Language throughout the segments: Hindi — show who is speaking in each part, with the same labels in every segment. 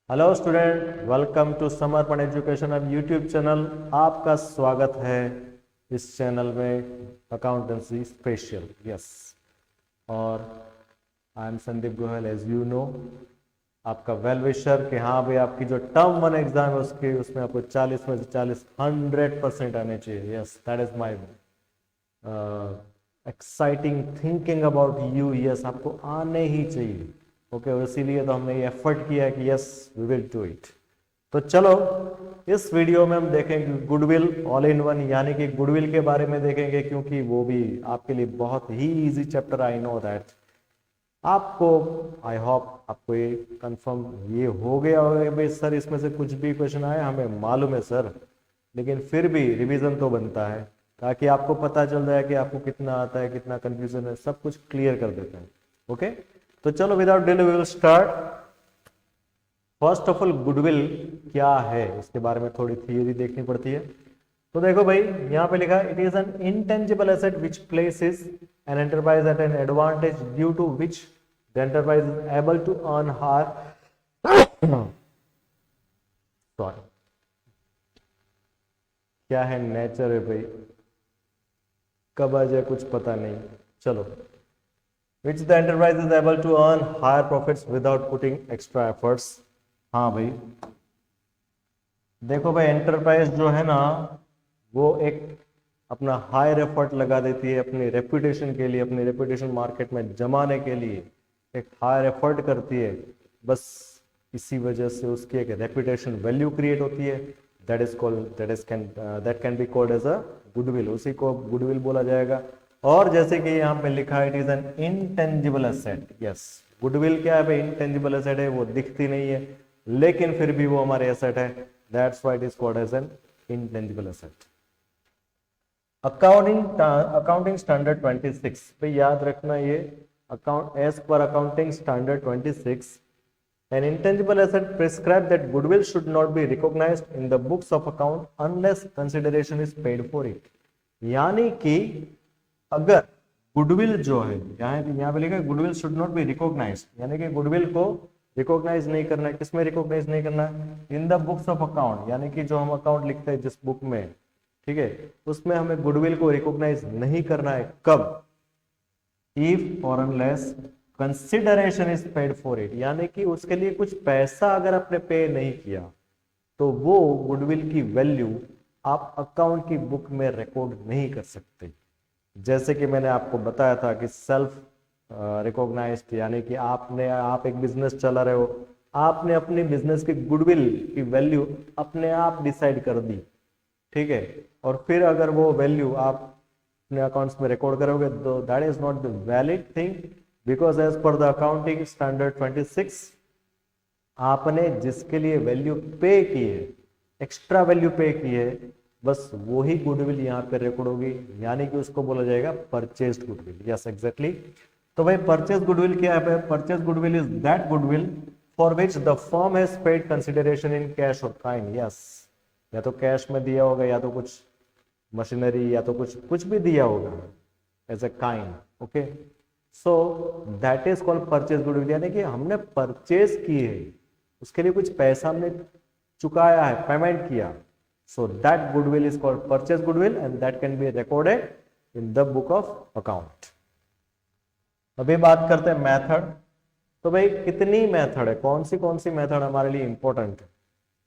Speaker 1: हेलो स्टूडेंट, वेलकम टू समर्पण एजुकेशन अब यूट्यूब चैनल। आपका स्वागत है इस चैनल में अकाउंटेंसी स्पेशल। यस, और I am Sandeep Goyal, as you know, आपका वेल विशर कि हाँ भाई, आपकी जो टर्म वन एग्जाम है उसमें आपको 40 में से 40 100% आने चाहिए। Yes, that is my exciting thinking about you. Yes, आपको आने ही चाहिए। ओके, और इसीलिए तो हमने ये एफर्ट किया है कि yes we will do it. तो चलो, इस वीडियो में हम देखेंगे गुडविल ऑल इन वन, यानी कि गुडविल के बारे में देखेंगे, क्योंकि वो भी आपके लिए बहुत ही easy chapter. I know that आपको, आई होप आपको ये कंफर्म ये हो गया होगा भाई सर इसमें से कुछ भी क्वेश्चन आए हमें मालूम है सर, लेकिन फिर भी रिवीजन तो बनता है ताकि आपको पता चल जाए कि आपको कितना आता है, कितना कंफ्यूजन है, सब कुछ क्लियर कर देते हैं। ओके, तो चलो without delay we will start. First of all, goodwill क्या है इसके बारे में थोड़ी थियरी देखनी पड़ती है। तो देखो भाई, यहाँ पे लिखा है it is an intangible asset which places an enterprise at an advantage due to which the enterprise is able to earn higher sorry, क्या है नेचर है भाई, कब आ जाए कुछ पता नहीं। चलो, which the enterprise is able to earn higher profits without putting extra efforts। हाँ भाई, देखो भाई, एंटरप्राइज जो है ना वो एक अपना हायर एफर्ट लगा देती है अपनी रेपुटेशन के लिए, अपनी रेपुटेशन मार्केट में जमाने के लिए एक हायर एफर्ट करती है। बस इसी वजह से उसकी एक रेपुटेशन वैल्यू क्रिएट होती है। That can be called as a goodwill, उसी को गुडविल बोला जाएगा। और जैसे कि यहाँ पे लिखा है it is an intangible asset. Yes, goodwill क्या है भाई, इंटेंजिबल एसेट है, वो दिखती नहीं है लेकिन फिर भी वो हमारे एसेट है। That's why it is called as an intangible asset. Accounting standard 26 पे याद रखना, ये account as per accounting standard 26 an intangible asset prescribe that goodwill should not be recognized in the books of account unless consideration is paid for it। यानी कि अगर गुडविल जो है, यहाँ पे लिखा है goodwill should not be recognised, यानी कि गुडविल को रिकॉग्नाइज नहीं करना है। किसमें रिकॉग्नाइज नहीं करना है? In the books of account, यानी कि जो हम अकाउंट लिखते हैं जिस बुक में, ठीक है, उसमें हमें गुडविल को रिकॉग्नाइज नहीं करना है। कब? इफ और unless consideration is paid for it, यानी कि उसके लिए कुछ पैसा अगर आपने पे नहीं किया तो वो गुडविल की वैल्यू आप अकाउंट की बुक में रिकॉर्ड नहीं कर सकते। जैसे कि मैंने आपको बताया था कि सेल्फ रिकॉग्नाइज्ड, यानी कि आप एक बिजनेस चला रहे हो, आपने अपनी बिजनेस की गुडविल की वैल्यू अपने आप डिसाइड कर दी, ठीक है, और फिर अगर वो वैल्यू आप अपने अकाउंट्स में रिकॉर्ड करोगे तो that is not the valid thing, because as per the accounting standard 26 आपने जिसके लिए वैल्यू पे की है, एक्स्ट्रा वैल्यू पे की है, बस वही गुडविल यहाँ पे रिकॉर्ड होगी, यानी कि उसको बोला जाएगा परचेज्ड गुडविल। Yes, exactly. तो भाई परचेज गुडविल क्या है? Purchase goodwill is that goodwill for which the firm has paid consideration in cash और काइंड। यस, या तो कैश में दिया होगा, या तो कुछ मशीनरी, या तो कुछ भी दिया होगा as a kind. Okay, so that is called purchase goodwill, यानी कि हमने परचेज की है, उसके लिए कुछ पैसा हमने चुकाया है, पेमेंट किया। So that goodwill is called purchase goodwill and that can be recorded in the book of account. अभी बात करते हैं मेथड। तो भाई कितनी मेथड है, कौन सी मेथड हमारे लिए इंपॉर्टेंट है?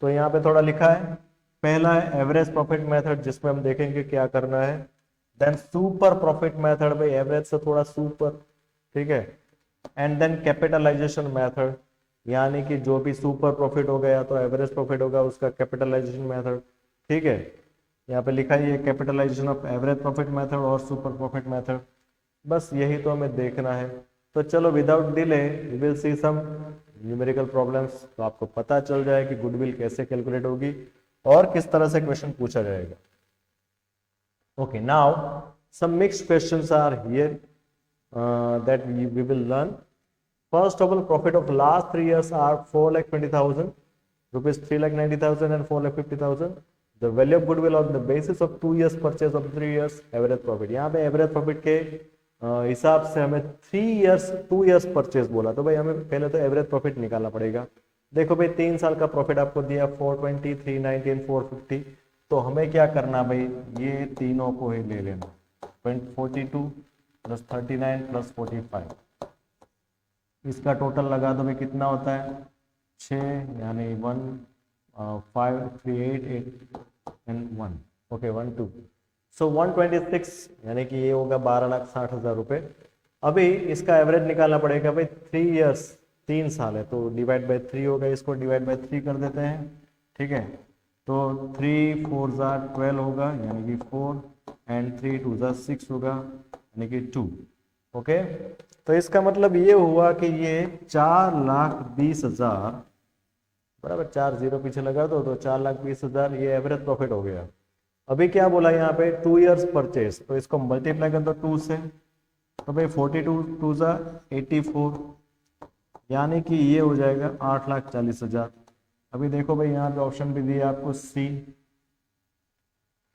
Speaker 1: तो यहाँ पे थोड़ा लिखा है, पहला है एवरेज प्रॉफिट मेथड, जिसमें हम देखेंगे क्या करना है। देन सुपर प्रॉफिट मेथड, भाई एवरेज से थोड़ा सुपर, ठीक है। एंड देन कैपिटलाइजेशन मेथड, यानी कि जो भी सुपर प्रॉफिट हो गया तो एवरेज प्रॉफिट होगा, उसका कैपिटलाइजेशन मेथड, ठीक है। यहाँ पे लिखा है capitalisation of average profit method और सुपर प्रॉफिट मेथड। बस यही तो हमें देखना है। तो चलो without delay we will see some numerical problems, तो आपको पता चल जाए कि गुडविल कैसे कैलकुलेट होगी और किस तरह से क्वेश्चन पूछा जाएगा। Okay, now some mixed questions are here that we will learn. First of all, profit of last 3 years are 4,20,000 rupees, 3,90,000 and 4,50,000. The value of goodwill on the basis of 2 years purchase of 3 years average profit। यहाँ पे एवरेज प्रॉफिट के हिसाब से हमें 2 years परचेज बोला, तो भाई हमें पहले तो एवरेज प्रॉफिट निकालना पड़ेगा। देखो भाई 3 साल का प्रॉफिट आपको दिया 420, 319, 450, तो हमें क्या करना भाई, ये तीनों को ही ले लेना, 42 प्लस 39 प्लस 45, इसका टोटल लगा दो भाई कितना होता है 6, यानी 1 5 3 8 8 एंड 1, ओके 1 2, सो 126, यानी कि ये होगा 12,60,000 रुपये। अभी इसका एवरेज निकालना पड़ेगा भाई 3 इयर्स, 3 साल है तो डिवाइड बाय 3 होगा, इसको डिवाइड बाय 3 कर देते हैं, ठीक है। तो 3 4 12 होगा, यानी कि 4, एंड 3 2 6 होगा, यानी कि 2, ओके। तो इसका मतलब ये हुआ कि ये 4,20,000, बराबर 4 जीरो पीछे लगा दो तो 4,20,000 ये एवरेज प्रॉफिट हो गया। अभी क्या बोला यहाँ पे 2 इयर्स परचेज, तो इसको मल्टीप्लाई कर दो 2 से, तो भाई 42 2 84, यानी कि ये हो जाएगा 8,40,000। अभी देखो भाई यहाँ पे ऑप्शन भी दिया आपको सी,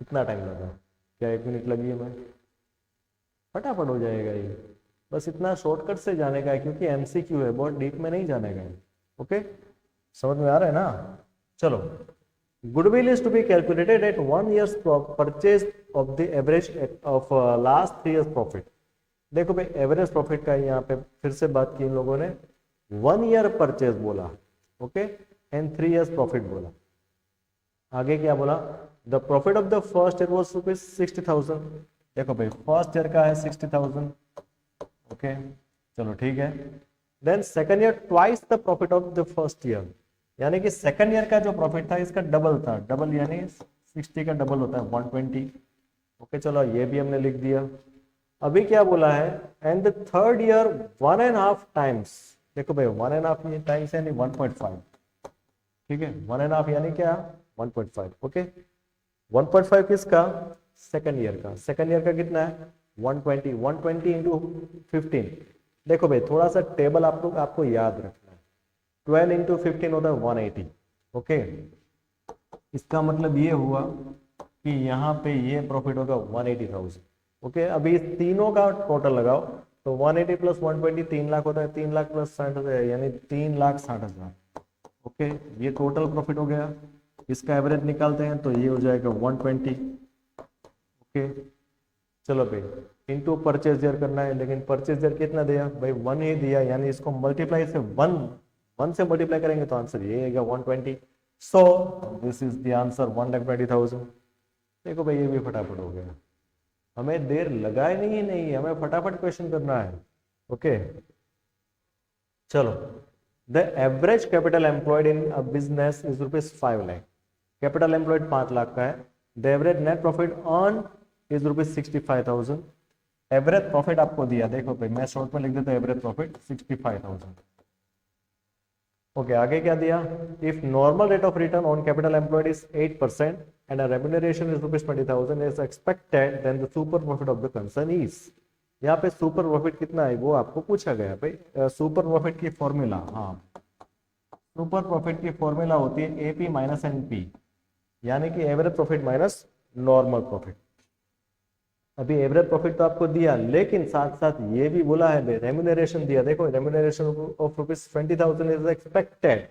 Speaker 1: कितना टाइम लगा, क्या 1 मिनट लगी है, मैं फटाफट हो जाएगा ये, बस इतना शॉर्टकट से जाने का है क्योंकि एमसीक्यू है, बहुत डीप में नहीं जाने का है, ओके, समझ में आ रहा है ना। चलो, goodwill is to be calculated at 1 years purchase of the average of last 3 years profit. देखो भाई एवरेज प्रॉफिट का यहाँ पे फिर से बात की इन लोगों ने, 1 ईयर परचेज बोला, ओके, एंड 3 इयर्स प्रॉफिट बोला। आगे क्या बोला, the profit of the first year was rupees 60,000। देखो भाई फर्स्ट ईयर का है 60,000, ओके, चलो ठीक है। Then second year twice the profit of the first year, यानी कि सेकंड ईयर का जो प्रॉफिट था इसका डबल था, डबल यानी 60 का डबल होता है 120, ओके, चलो ये भी हमने लिख दिया। अभी क्या बोला है, and the third year 1.5 times, देखो भाई 1.5 टाइम्स यानी 1.5, ठीक है, 1.5 यानी क्या 1.5, ओके। 1.5 किसका, सेकंड ईयर का, सेकंड ईयर का कितना है 120, 120 इंटू 15। देखो भाई थोड़ा सा टेबल आपको याद रखना है, 12 इंटू 15 होता है 180, ओके। इसका मतलब ये हुआ कि यहाँ पे ये प्रॉफिट होगा 180,000, ओके। अभी इस तीनों का टोटल लगाओ तो 180 प्लस 120 3 लाख होता है, 3 लाख प्लस 60,000 यानी 3,60,000, ओके, ये टोटल प्रॉफिट हो गया। इसका एवरेज निकालते हैं तो ये हो जाएगा 120, ओके। चलो भाई इनटू परचेज ईयर करना है, लेकिन परचेज ईयर कितना दिया भाई 1 ही दिया, यानी इसको मल्टीप्लाई से 1 से मल्टीप्लाई करेंगे तो आंसर ये आएगा 120, सो दिस इज द आंसर 1,20,000। देखो भाई ये भी फटाफट हो गया, हमें देर लगाए नहीं, हमें फटाफट क्वेश्चन करना है, ओके। चलो, the average capital employed in a business is rupees 5 lakh, capital employed 5 lakh का है। The average net profit earn is rupees 65,000, average profit आपको दिया, देखो भाई मैं शॉर्ट में लिख देता हूँ एवरेज प्रॉफिट 65,000, ओके। आगे क्या दिया, if normal rate of return on capital employed is 8% and a remuneration is rupees 20,000 is expected, then the super profit of the concern is, यहाँ पे सुपर प्रॉफिट कितना है वो आपको पूछा गया भाई। सुपर प्रॉफिट की फॉर्मूला, हाँ, सुपर प्रॉफिट की फॉर्मूला होती है एपी माइनस एनपी, यानी कि average profit minus normal profit. अभी एवरेज प्रॉफिट तो आपको दिया, लेकिन साथ साथ ये भी बोला है रेम्यूनरेशन दिया, देखो remuneration of rupees 20,000 is expected,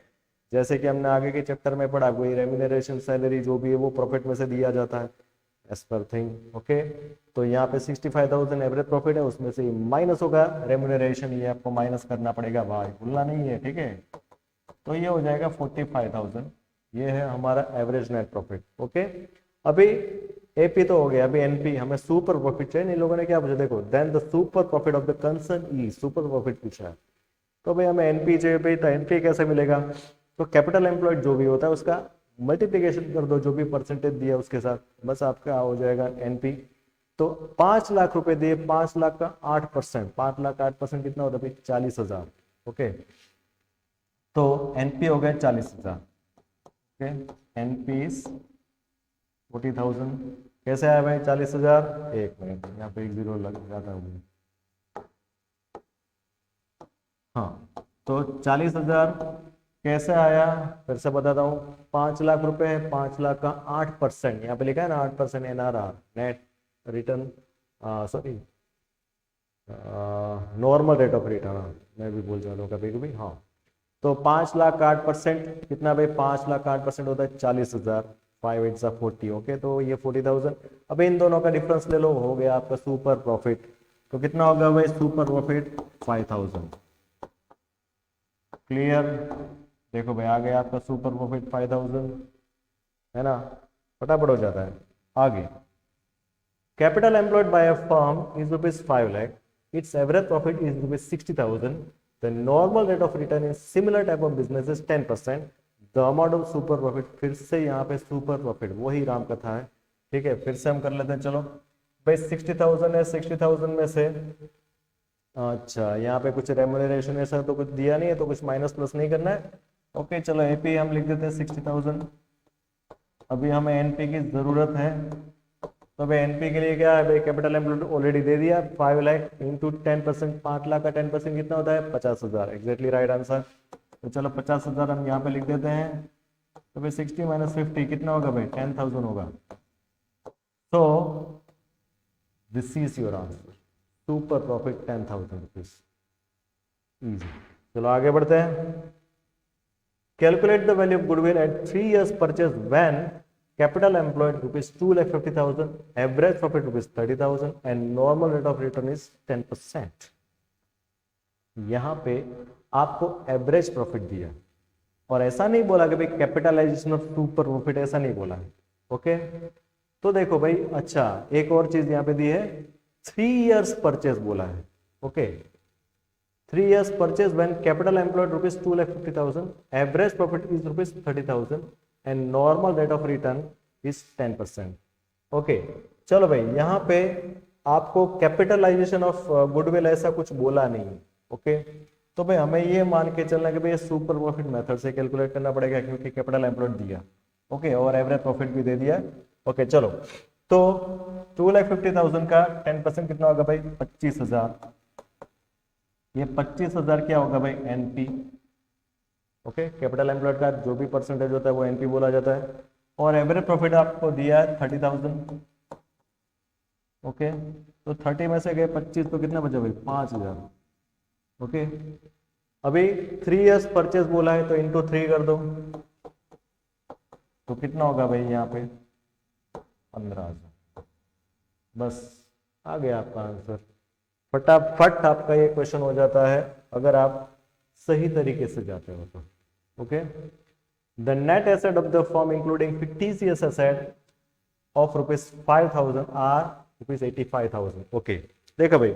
Speaker 1: जैसे कि हमने आगे के चैप्टर में पढ़ा, कोई रेम्यूनरेशन सैलरी जो भी है वो प्रॉफिट में से दिया जाता है एज पर थिंग, ओके। तो यहाँ पे 65,000 एवरेज प्रॉफिट है, उसमें से माइनस होगा रेम्यूनरेशन, ये आपको माइनस करना पड़ेगा भाई, भूलना नहीं है, ठीक है। तो ये हो जाएगा 45,000, ये है हमारा एवरेज नेट प्रॉफिट, ओके। अभी एपी तो हो गया, अभी एनपी, हमें सुपर प्रॉफिट चाहिए। इन लोगों ने क्या पूछा, देखो then the super profit of the concern ई, सुपर प्रॉफिट पूछा है, तो भाई हमें एनपी चाहिए भाई, तो एनपी कैसे मिलेगा, तो कैपिटल एम्प्लॉयड जो भी होता है उसका मल्टीप्लीकेशन कर दो जो भी परसेंटेज दिया उसके साथ, बस आपका हो जाएगा एनपी। तो 5 लाख रुपए दिए, 5 लाख का 8%, 5 लाख का 8% कितना होता है भाई 40,000, ओके। तो एनपी हो गया 40,000, ओके, एनपी इज 40,000, कैसे आया भाई 40,000, एक मिनट यहाँ पे 1 जीरो लग जाता है, हाँ, तो 40,000 कैसे आया, फिर से बताता हूँ, 5 लाख रुपए है, 5 लाख का 8%, यहाँ पे लिखा है ना 8% NRR, net return, sorry normal rate of return, मैं भी बोल जाता हूँ कभी कभी, हाँ। तो 5,08,% कितना भाई, 5,08,% होता है 40,000, 5 8 40, ओके, तो ये 40,000। अब इन दोनों का डिफरेंस ले लो, हो गया आपका सुपर प्रॉफिट। तो कितना होगा भाई सुपर प्रॉफिट, 5,000। क्लियर, देखो भाई आ गया आपका सुपर प्रॉफिट 5,000, है ना, फटाफट हो जाता है। आगे, capital employed by a firm is rupees 5 lakh, its average profit is rupees 60,000, the normal rate of return in similar type of business is 10%, the amount of super profit, फिर से यहाँ पे सुपर प्रॉफिट वही राम कथा है, ठीक है, फिर से हम कर लेते हैं। चलो भाई 60,000 है, 60,000 में से, अच्छा यहाँ पे कुछ रेम्यूनरेशन ऐसा तो कुछ दिया नहीं है, तो कुछ माइनस प्लस नहीं करना है, ओके। चलो एपी हम लिख देते हैं 60,000। अभी हमें एनपी की जरूरत है, तो भाई एनपी के लिए क्या है भाई, कैपिटल एम्प्लॉयड ऑलरेडी दे दिया, 5 लाख इंटू 10%, 5 लाख का 10% कितना होता है 50,000, एग्जैक्टली राइट आंसर। तो चलो 50,000 हम यहाँ पे लिख देते हैं। तो भाई 60 माइनस 50 कितना होगा भाई, 10,000 होगा। तो this is your answer, super profit 10,000 rupees, easy. चलो आगे बढ़ते हैं। Calculate the value of goodwill at 3 years purchase when capital employed rupees 2,50,000, average profit rupees 30,000 and normal rate of return is 10%। यहाँ पे आपको एवरेज प्रॉफिट दिया, और ऐसा नहीं बोला कि भाई कैपिटलाइजेशन ऑफ सुपर प्रॉफिट, ऐसा नहीं बोला है, ओके। तो देखो भाई, अच्छा एक और चीज यहाँ पे दी है, 3 years परचेज बोला है, okay. 3 years purchase when capital employed rupees 2,50,000, average profit is rupees 30,000 and normal rate of return is 10%, okay. चलो भाई यहाँ पे आपको कैपिटलाइजेशन ऑफ गुडविल ऐसा कुछ बोला नहीं, ओके। तो भाई हमें ये मान के चलना कि भाई सुपर प्रॉफिट मेथड से कैलकुलेट करना पड़ेगा, क्योंकि कैपिटल एम्प्लॉयड दिया, ओके, और एवरेज प्रॉफिट भी दे दिया, ओके। चलो तो 2,50,000 का 10% कितना होगा भाई, 25,000। ये 25,000 क्या होगा भाई, एनपी, ओके। कैपिटल एम्प्लॉयड का जो भी परसेंटेज होता है वो एनपी बोला जाता है। और एवरेज प्रॉफिट आपको दिया है 30,000, ओके। तो 30 में से गए 25, तो कितना बचा भाई, 5,000, ओके। अभी 3 years परचेज बोला है, तो इंटू 3 कर दो, तो कितना होगा भाई यहाँ पे 15,000। बस आ गया आपका आंसर, फटाफट आपका ये क्वेश्चन हो जाता है अगर आप सही तरीके से जाते हो तो, okay. The net asset of the firm including fictitious asset of rupees 5,000 are rupees 85,000, okay. देखो भाई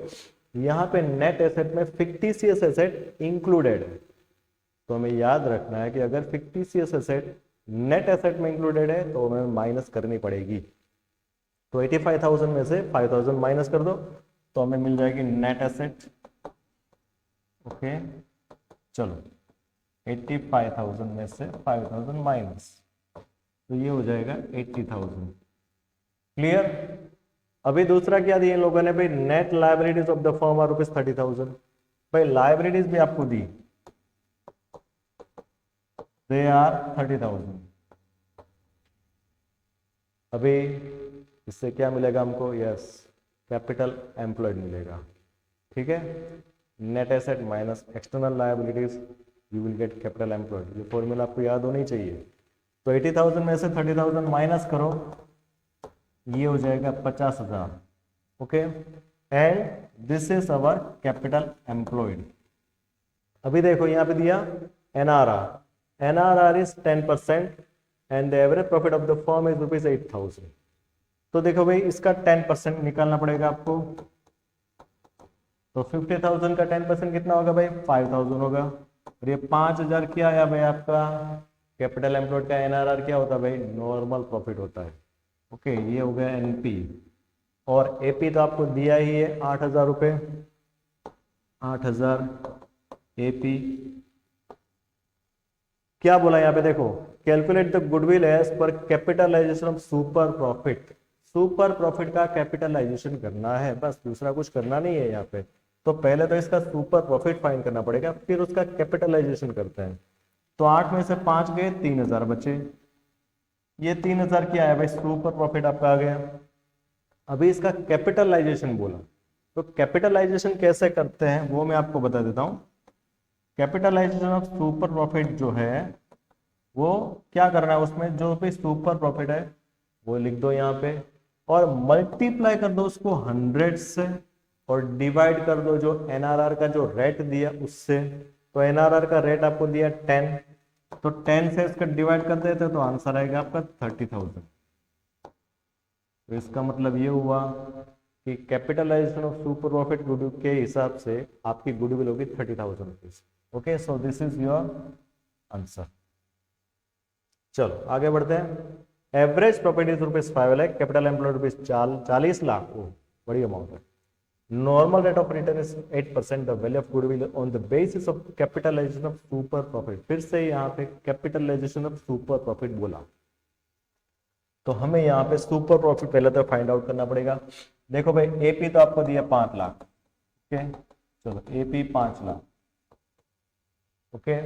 Speaker 1: यहाँ पे नेट एसेट में फिक्टिशियस एसेट इंक्लूडेड है, तो हमें याद रखना है कि अगर फिक्टिशियस एसेट नेट एसेट में इंक्लूडेड है तो हमें माइनस करनी पड़ेगी। तो 85,000 में से 5,000 माइनस कर दो, तो हमें मिल जाएगी नेट एसेट, ओके। चलो 85,000 में से 5,000 माइनस, तो ये हो जाएगा 80,000। क्लियर। अभी दूसरा क्या दिया इन लोगों ने भाई, net liabilities of the firm are rupees 30,000। भाई लाइबिलिटीज भी आपको दी, दे आर 30,000। अभी इससे क्या मिलेगा हमको, यस कैपिटल एम्प्लॉयड मिलेगा, ठीक है। Net asset minus external liabilities, you will get capital employed. ये फॉर्मूला आपको याद होनी चाहिए। तो 80,000 में से 30,000 माइनस करो, ये हो जाएगा 50,000, okay. And this is our capital employed. अभी देखो यहाँ पे दिया NRR, NRR is 10% and the average profit of the firm is rupees 8,000। तो देखो भाई इसका 10% निकालना पड़ेगा आपको। तो 50,000 का 10% कितना होगा भाई, 5,000 होगा। और ये 5,000 क्या आया भाई आपका कैपिटल एम्प्लॉयड का। एनआरआर क्या होता है भाई, नॉर्मल प्रॉफिट होता है, ओके। ये हो गया एनपी। और एपी तो आपको दिया ही है 8,000 रुपये, 8,000 एपी। क्या बोला यहाँ पे देखो, calculate the goodwill as per capitalisation of super profit. Super profit का कैपिटलाइजेशन करना है, बस दूसरा कुछ करना नहीं है यहाँ पे। तो पहले तो इसका सुपर प्रॉफिट फाइंड करना पड़ेगा, फिर उसका कैपिटलाइजेशन करते हैं। तो 8 में से 5 गए, 3,000 बचे। ये 3,000 क्या है भाई, सुपर प्रॉफिट आपका आ गया। अभी इसका कैपिटलाइजेशन बोला, तो कैपिटलाइजेशन कैसे करते हैं वो मैं आपको बता देता हूं। कैपिटलाइजेशन ऑफ सुपर प्रॉफिट जो है वो क्या करना है, उसमें जो भी सुपर प्रॉफिट है वो लिख दो यहाँ पे और मल्टीप्लाई कर दो उसको 100 से और डिवाइड कर दो जो एनआरआर का जो रेट दिया उससे। तो एनआरआर का रेट आपको दिया 10, तो 10 से इसका डिवाइड कर देते तो आंसर आएगा आपका 30,000। तो इसका मतलब ये हुआ कि capitalisation of super profit goodwill के हिसाब से आपकी गुडविल होगी 30,000 rupees. Okay, so this is your answer. चलो आगे बढ़ते हैं। Average profit is rupees 5 lakh, capital employed rupees 40 lakh. ओ बड़ी अमाउंट है। Normal rate of return is 8%, the value of goodwill on the basis of capitalisation of super profit. फिर से यहाँ पे कैपिटलाइजेशन ऑफ सुपर प्रॉफिट बोला, तो हमें यहाँ पे सुपर प्रॉफिट पहले तो फाइंड आउट करना पड़ेगा। देखो भाई एपी तो आपको दिया 5 लाख। ओके, चलो एपी 5 लाख। ओके,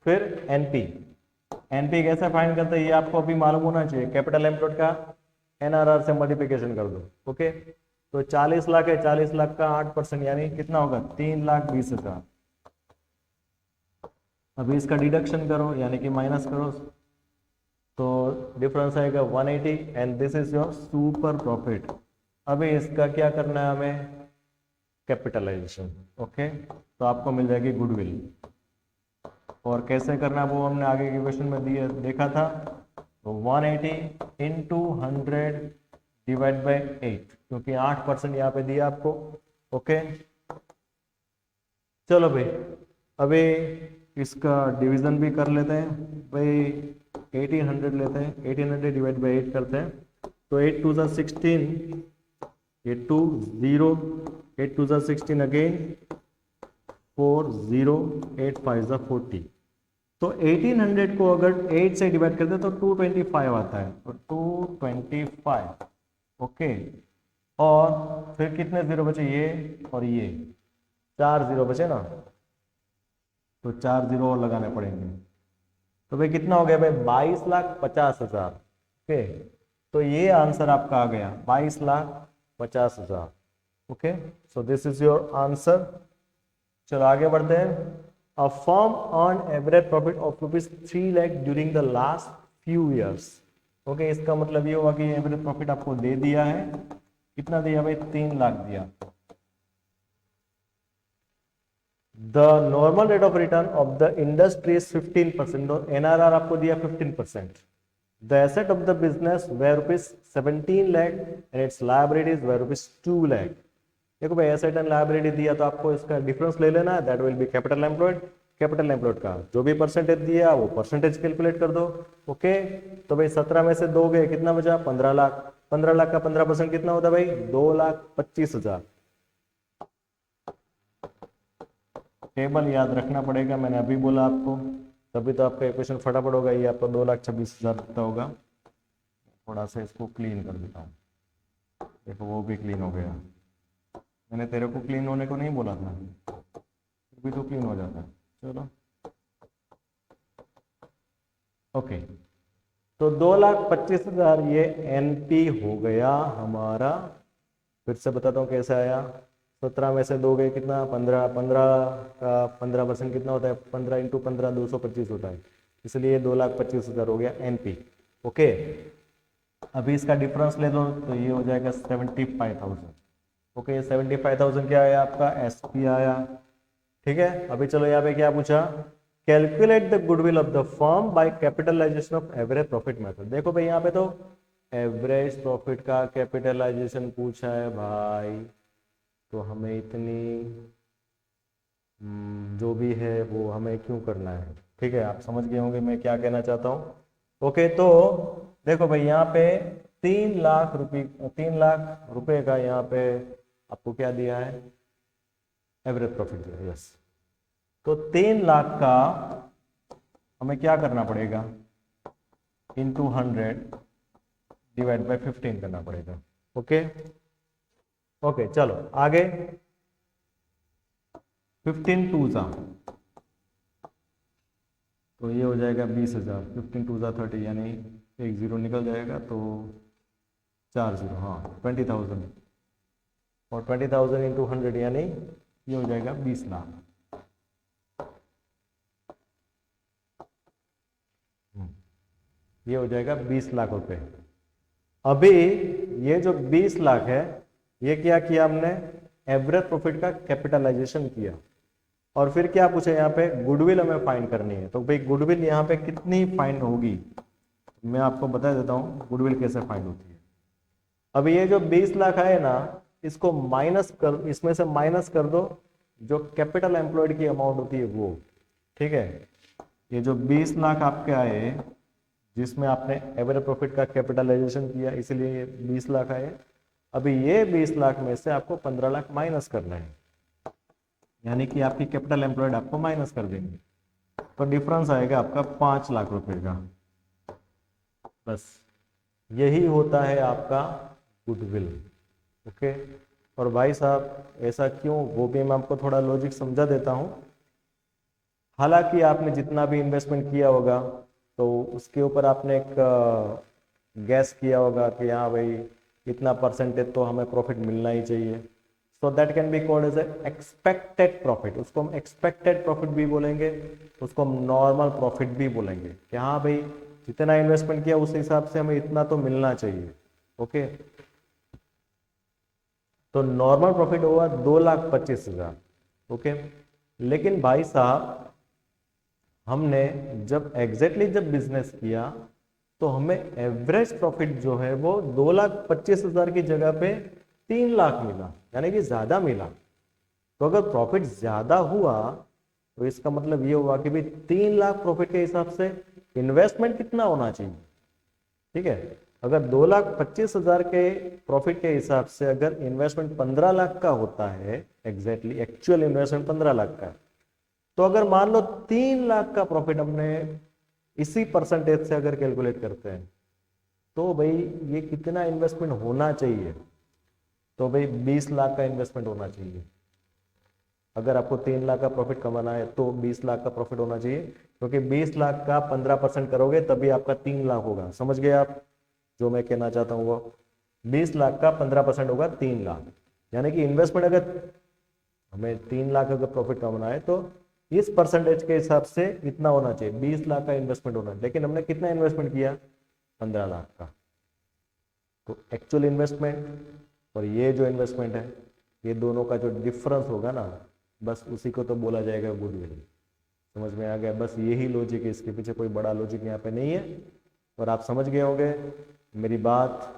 Speaker 1: फिर एनपी, एनपी कैसे फाइंड करते हैं ये आपको अभी मालूम होना चाहिए। कैपिटल एम्प्लॉयड का एनआरआर से मल्टीप्लिकेशन कर दो। ओके, तो 40 लाख है, 40 लाख का 8% यानी कितना होगा 3,20,000। अभी इसका डिडक्शन करो यानी कि माइनस करो तो डिफरेंस आएगा 180 and this is your super profit. अभी इसका क्या करना है हमें, कैपिटलाइजेशन। ओके, तो आपको मिल जाएगी गुडविल। और कैसे करना है वो हमने आगे के क्वेश्चन में दिया देखा था। तो 180 इंटू 100 डिवाइड बाई 8, क्योंकि 8% यहाँ पे दिया आपको। ओके, चलो भाई अभी इसका डिवीजन भी कर लेते हैं भाई। 1800 लेते हैं, 1800 डिवाइड बाई 8 करते हैं तो 8 2 जा 16, ये 2 0, 8 2 जा 16 अगेन 4 0, 8 5 जा 40। तो 1800 को अगर 8 से डिवाइड करते तो 225 आता है, तो 225। ओके, और फिर कितने जीरो बचे, ये और ये 4 जीरो बचे ना, तो 4 जीरो और लगाने पड़ेंगे। तो भाई कितना हो गया भाई 22,50,000। ओके, तो ये आंसर आपका आ गया 22,50,000। Okay, so this is your answer. चलो आगे बढ़ते हैं। A firm earn average profit of rupees 3 lakh during the last few years. Okay, इसका मतलब ये हुआ कि एवरेज प्रॉफिट आपको दे दिया है, कितना दिया भाई 3 लाख दिया। The normal rate of return of the industry is 15%, और एनआरआर आपको दिया 15%। The asset of the business were rupees 17 lakh and its liabilities were rupees 2 lakh. देखो भाई एसेट एंड लायबिलिटी दिया तो आपको इसका डिफरेंस ले लेना है, that will be capital employed. Capital employed का जो भी परसेंटेज दिया वो परसेंटेज कैलकुलेट कर दो। ओके, तो भाई 17 में से 2 गए, कितना बचा 15 लाख। 15 लाख का 15% कितना होता है भाई 2,25,000। टेबल याद रखना पड़ेगा, मैंने अभी बोला आपको, तभी तो आपका इक्वेशन फटाफट होगा। ये आपको 2,26,000 दिखता होगा। थोड़ा सा इसको क्लीन कर देता हूँ, देखो वो भी क्लीन हो गया। मैंने तेरे को क्लीन होने को नहीं बोला था, फिर भी तो क्लीन हो जाता है। चलो ओके, तो 2,25,000 ये एनपी हो गया हमारा। फिर से बताता हूँ कैसे आया। 17 में से 2 गए, कितना 15, 15 का 15% कितना होता है 15 इंटू 15 225 होता है, इसलिए 2,25,000 हो गया एनपी। ओके, अभी इसका डिफरेंस ले दो तो ये हो जाएगा 75,000। ओके, 75,000 क्या आया आपका एसपी आया। ठीक है, अभी चलो यहाँ पे क्या पूछा, calculate the goodwill of the firm by capitalisation of average profit method. देखो भाई यहाँ पे तो एवरेज प्रॉफिट का कैपिटलाइजेशन पूछा है भाई, तो हमें इतनी जो भी है वो हमें क्यों करना है। ठीक है, आप समझ गए होंगे मैं क्या कहना चाहता हूँ। ओके, तो देखो भाई यहाँ पे 3 लाख रुपए का यहाँ पे आपको क्या दिया है एवरेज प्रॉफिट दिया। यस, तो 3 लाख का हमें क्या करना पड़ेगा इंटू 100 डिवाइड बाय 15 करना पड़ेगा। ओके ओके, चलो आगे 15 टू जा, तो ये हो जाएगा 20,000। 15 टू जा 30 यानी एक जीरो निकल जाएगा, तो 4 जीरो, हाँ 20,000, और 20,000 इंटू 100 यानी ये हो जाएगा 20 लाख। ये हो जाएगा 20 लाख रुपए। अभी ये जो 20 लाख है, ये क्या किया हमने, एवरेज प्रॉफिट का कैपिटलाइजेशन किया। और फिर क्या पूछे यहाँ पे, गुडविल हमें फाइंड करनी है। तो भाई गुडविल यहाँ पे कितनी फाइंड होगी, मैं आपको बता देता हूँ गुडविल कैसे फाइंड होती है। अभी ये जो 20 लाख आए ना, इसको माइनस कर, इसमें से माइनस कर दो जो कैपिटल एम्प्लॉयड की अमाउंट होती है वो। ठीक है, ये जो 20 लाख आपके आए जिसमें आपने एवरेज प्रॉफिट का कैपिटलाइजेशन किया, इसलिए ये 20 लाख आए। अभी ये 20 लाख में से आपको 15 लाख माइनस करना है, यानी कि आपकी कैपिटल एम्प्लॉयड आपको माइनस कर देंगे, तो डिफरेंस आएगा आपका 5 लाख रुपए का। बस यही होता है आपका गुडविल। ओके, और भाई साहब ऐसा क्यों, वो भी मैं आपको थोड़ा लॉजिक समझा देता हूं। हालांकि आपने जितना भी इन्वेस्टमेंट किया होगा तो उसके ऊपर आपने एक गैस किया होगा कि हाँ भाई इतना परसेंटेज तो हमें प्रॉफिट मिलना ही चाहिए। So that can be called as expected profit. उसको हम एक्सपेक्टेड प्रॉफिट भी बोलेंगे, उसको हम नॉर्मल प्रॉफिट भी बोलेंगे कि हाँ भाई जितना इन्वेस्टमेंट किया उस हिसाब से हमें इतना तो मिलना चाहिए। ओके, तो नॉर्मल प्रॉफिट होगा 2,25,000। ओके, लेकिन भाई साहब हमने जब एग्जैक्टली जब बिजनेस किया तो हमें एवरेज प्रॉफिट जो है वो 2,25,000 की जगह पे 3 लाख मिला, यानी कि ज्यादा मिला। तो अगर प्रॉफिट ज्यादा हुआ तो इसका मतलब ये हुआ कि भाई 3 लाख प्रॉफिट के हिसाब से इन्वेस्टमेंट कितना होना चाहिए। ठीक है, अगर 2,25,000 के प्रॉफिट के हिसाब से अगर इन्वेस्टमेंट 15 लाख का होता है, एग्जैक्टली एक्चुअल इन्वेस्टमेंट 15 लाख का, तो अगर मान लो 3 लाख का प्रॉफिट हमने इसी परसेंटेज से अगर कैलकुलेट करते हैं तो भाई ये कितना इन्वेस्टमेंट होना चाहिए, तो भाई 20 लाख का इन्वेस्टमेंट होना चाहिए। अगर आपको 3 लाख का प्रॉफिट कमाना है तो 20 लाख का प्रॉफिट होना चाहिए, क्योंकि 20 लाख का 15% करोगे तभी आपका 3 लाख होगा। समझ गए आप जो मैं कहना चाहता हूँ, वो 20 लाख का 15% होगा 3 लाख, यानी कि इन्वेस्टमेंट अगर हमें 3 लाख अगर प्रॉफिट कमाना है तो इस परसेंटेज के हिसाब से इतना होना चाहिए, 20 लाख का इन्वेस्टमेंट होना है। लेकिन हमने कितना इन्वेस्टमेंट किया, 15 लाख का। तो एक्चुअल इन्वेस्टमेंट और ये जो इन्वेस्टमेंट है, ये दोनों का जो डिफरेंस होगा ना, बस उसी को तो बोला जाएगा गुडविल। समझ में आ गया? बस यही लॉजिक है, इसके पीछे कोई बड़ा लॉजिक यहाँ पे नहीं है। और आप समझ गए होंगे मेरी बात।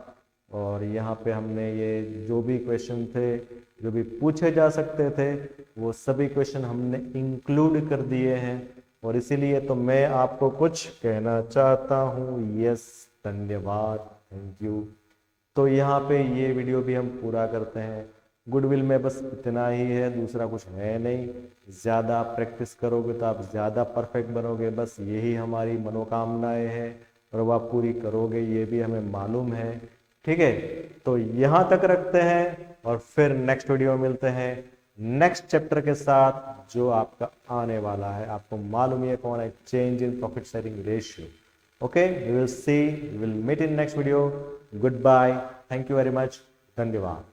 Speaker 1: और यहाँ पे हमने ये जो भी क्वेश्चन थे, जो भी पूछे जा सकते थे, वो सभी क्वेश्चन हमने इंक्लूड कर दिए हैं। और इसीलिए तो मैं आपको कुछ कहना चाहता हूँ। यस, धन्यवाद, थैंक यू। तो यहाँ पे ये वीडियो भी हम पूरा करते हैं। गुडविल में बस इतना ही है, दूसरा कुछ है नहीं। ज़्यादा प्रैक्टिस करोगे तो आप ज़्यादा परफेक्ट बनोगे, बस यही हमारी मनोकामनाएं हैं और वो आप पूरी करोगे, ये भी हमें मालूम है। ठीक है, तो यहाँ तक रखते हैं और फिर नेक्स्ट वीडियो में मिलते हैं नेक्स्ट चैप्टर के साथ जो आपका आने वाला है। आपको मालूम है कौन है, change in profit sharing ratio. Okay, we will see, we will meet in next video. Good bye, thank you very much, धन्यवाद।